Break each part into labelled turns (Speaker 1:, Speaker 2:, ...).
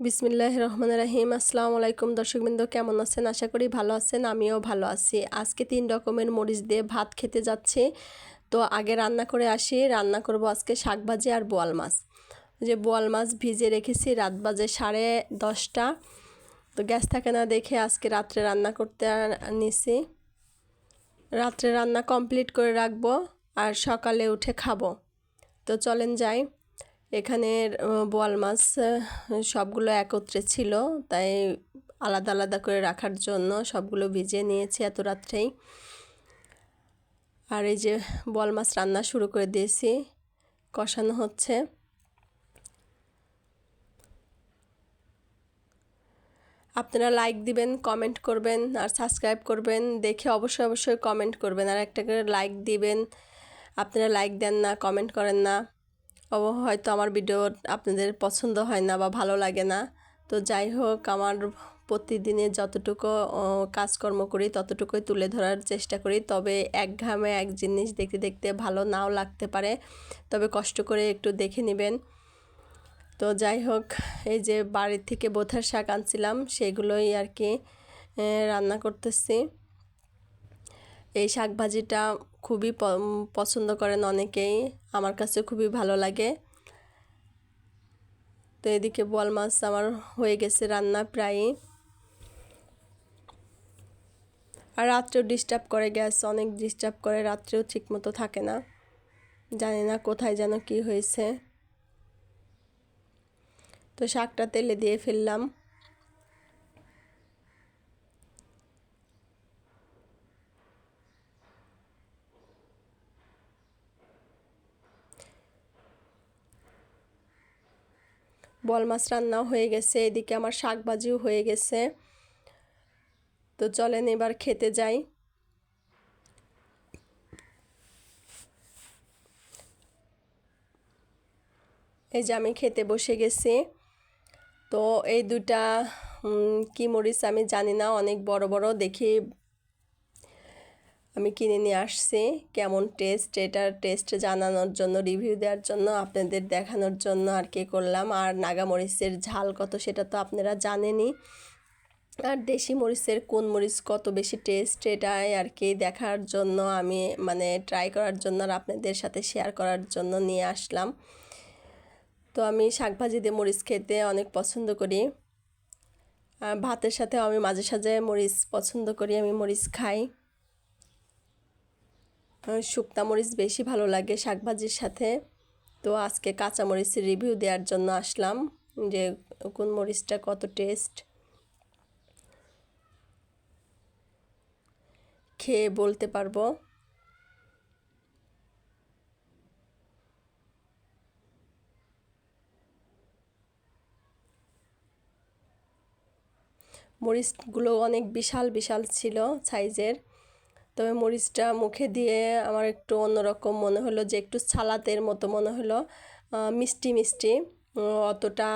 Speaker 1: বিসমিল্লাহির রহমানির রহিম। আসসালামু আলাইকুম দর্শকবৃন্দ, কেমন আছেন? আশা করি ভালো আছেন। আমিও ভালো আছি। আজকে 3 রকমের মরিচ দিয়ে ভাত খেতে যাচ্ছি। তো আগে রান্না করে আসি। রান্না করব আজকে শাকভাজি আর বোয়াল মাছ। যে বোয়াল মাছ ভিজে রেখেছি, রাত বাজে 10:30। তো গ্যাস থাকে না দেখে আজকে রাত্রে রান্না করতে নিছি। রাত্রে রান্না কমপ্লিট করে রাখবো আর সকালে উঠে খাবো। তো চলেন যাই। এখানে বোয়াল মাছ সবগুলো একত্রে ছিল, তাই আলাদা আলাদা করে রাখার জন্য সবগুলো ভিজিয়ে নিয়েছি এত রাত্রেই। আর এই যে বোয়াল মাছ রান্না শুরু করে দিয়েছি, কষানো হচ্ছে। আপনারা লাইক দিবেন, কমেন্ট করবেন আর সাবস্ক্রাইব করবেন। দেখে অবশ্যই কমেন্ট করবেন আর একটা করে লাইক দিবেন। আপনারা লাইক দেন না, কমেন্ট করেন না, হয়তো আমার ভিডিও আপনাদের পছন্দ হয় না বা ভালো লাগে না। তো যাই হোক, আমার প্রতিদিনে যতটুকু কাজকর্ম করি ততটুকুই তুলে ধরার চেষ্টা করি। তবে একঘেয়েমি এক জিনিস দেখতে দেখতে ভালো নাও লাগতে পারে, তবে কষ্ট করে একটু দেখে নেবেন। তো যাই হোক, এই যে বাড়ির থেকে বোথার শাক আনছিলাম, সেগুলোই আর কি রান্না করতেছি। এই শাক ভাজিটা খুবই পছন্দ করেন অনেকেই, আমার কাছে খুবই ভালো লাগে। তো এদিকে বোয়াল মাছ আমার হয়ে গেছে রান্না প্রায়ই। আর রাত্রেও ডিস্টার্ব করে, গ্যাস অনেক ডিস্টার্ব করে, রাত্রেও ঠিকমতো থাকে না, জানি না কোথায় যেন কি হয়েছে। তো শাকটা তেলে দিয়ে ফেললাম। বোয়াল মাছ রান্নাও হয়ে গেছে, এদিকে আমার শাক ভাজিও হয়ে গেছে। তো চলেন এবার খেতে যাই। এই যে আমি খেতে বসে গেছি। তো এই দুটা কি মরিচ আমি জানি না, অনেক বড় বড় দেখি, আমি কিনে নিয়ে আসছি। কেমন টেস্ট, এটার টেস্ট জানানোর জন্য, রিভিউ দেওয়ার জন্য, আপনাদের দেখানোর জন্য আর কি করলাম। আর নাগামরিচের ঝাল কত সেটা তো আপনারা জানেনই। আর দেশি মরিচের কোন মরিচ কত বেশি টেস্ট, এটাই আর কি দেখার জন্য আমি ট্রাই করার জন্য আর আপনাদের সাথে শেয়ার করার জন্য নিয়ে আসলাম। তো আমি শাকভাজি দিয়ে মরিচ খেতে অনেক পছন্দ করি। ভাতের সাথে আমি মাঝে সাঝে মরিচ পছন্দ করি, আমি মরিচ খাই। শুকনা মরিচ বেশি ভালো লাগে শাকভাজির সাথে। তো আজকে কাঁচা মরিচের রিভিউ দেওয়ার জন্য আসলাম, যে কোন মরিচটা কত টেস্ট, খেয়ে বলতে পারবো। মরিচগুলো অনেক বিশাল বিশাল ছিল সাইজের। তবে মরিচটা মুখে দিয়ে আমার একটু অন্যরকম মনে হলো, যে একটু সালাদের মতো মনে হলো, মিষ্টি মিষ্টি। অতটা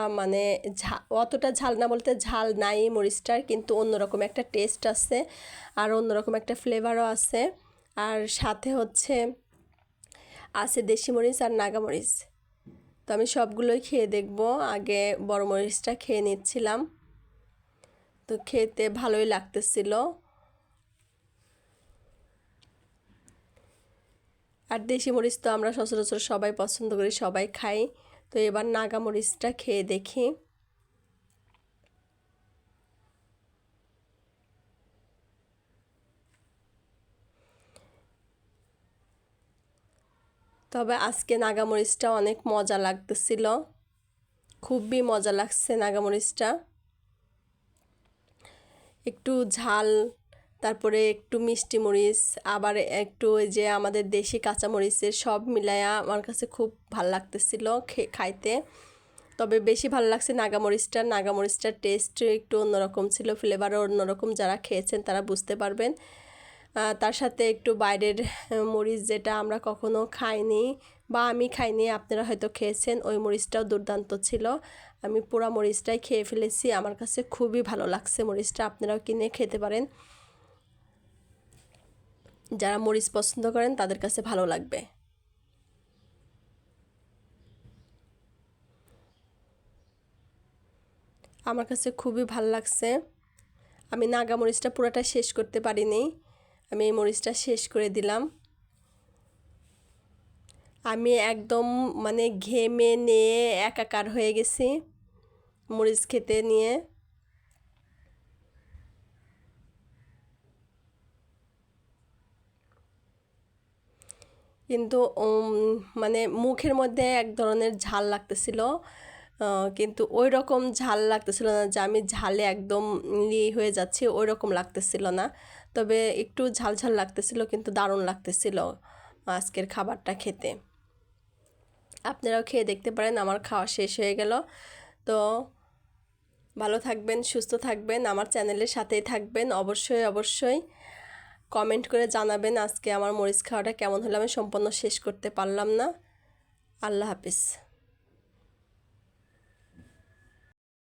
Speaker 1: অতটা ঝাল না, বলতে ঝাল নাই মরিচটার, কিন্তু অন্যরকম একটা টেস্ট আছে আর অন্যরকম একটা ফ্লেভারও আছে। আর সাথে আছে দেশি মরিচ আর নাগামরিচ। তো আমি সবগুলোই খেয়ে দেখব। আগে বড় মরিচটা খেয়ে নিচ্ছিলাম, তো খেতে ভালোই লাগতেছিল। আর দেশি মরিচ তো আমরা সচরাচর সবাই পছন্দ করি, সবাই খাই। তো এবার নাগা মরিচটা খেয়ে দেখি। তবে আজকে নাগা মরিচটা অনেক মজা লাগতেছিল, খুবই মজা লাগছে নাগা মরিচটা। একটু ঝাল, তারপরে একটু মিষ্টি মরিচ, আবার একটু ওই যে আমাদের দেশি কাঁচা মরিচের, সব মিলায়া আমার কাছে খুব ভাল লাগতেছিল খাইতে। তবে বেশি ভালো লাগছে নাগামরিচটা। নাগামরিচটার টেস্ট একটু অন্যরকম ছিল, ফ্লেভারও অন্যরকম, যারা খেয়েছেন তারা বুঝতে পারবেন। তার সাথে একটু বাইরের মরিচ, যেটা আমরা কখনো খাইনি বা আমি খাইনি, আপনারা হয়তো খেয়েছেন, ওই মরিচটাও দুর্দান্ত ছিল। আমি পুরা মরিচটাই খেয়ে ফেলেছি, আমার কাছে খুবই ভালো লাগছে মরিচটা। আপনারাও কিনে খেতে পারেন, যারা মরিচ পছন্দ করেন তাদের কাছে ভালো লাগবে। আমার কাছে খুবই ভাল লাগছে। আমি নাগা মরিচটা পুরোটা শেষ করতে পারিনি, আমি এই মরিচটা শেষ করে দিলাম। আমি একদম মানে ঘেমে নিয়ে একাকার হয়ে গেছি মরিচ খেতে নিয়ে। কিন্তু মানে মুখের মধ্যে এক ধরনের ঝাল লাগতেছিল, কিন্তু ওই রকম ঝাল লাগতেছিল না যে আমি ঝালে একদম হয়ে যাচ্ছি, ওই রকম লাগতেছিল না। তবে একটু ঝাল ঝাল লাগতেছিল, কিন্তু দারুণ লাগতেছিল আজকের খাবারটা খেতে। আপনারাও খেয়ে দেখতে পারেন। আমার খাওয়া শেষ হয়ে গেল। তো ভালো থাকবেন, সুস্থ থাকবেন, আমার চ্যানেলের সাথেই থাকবেন। অবশ্যই অবশ্যই কমেন্ট করে জানাবেন আজকে আমার মরিচ খাওয়াটা কেমন হলো। আমি সম্পূর্ণ শেষ করতে পারলাম না। আল্লাহ হাফিজ।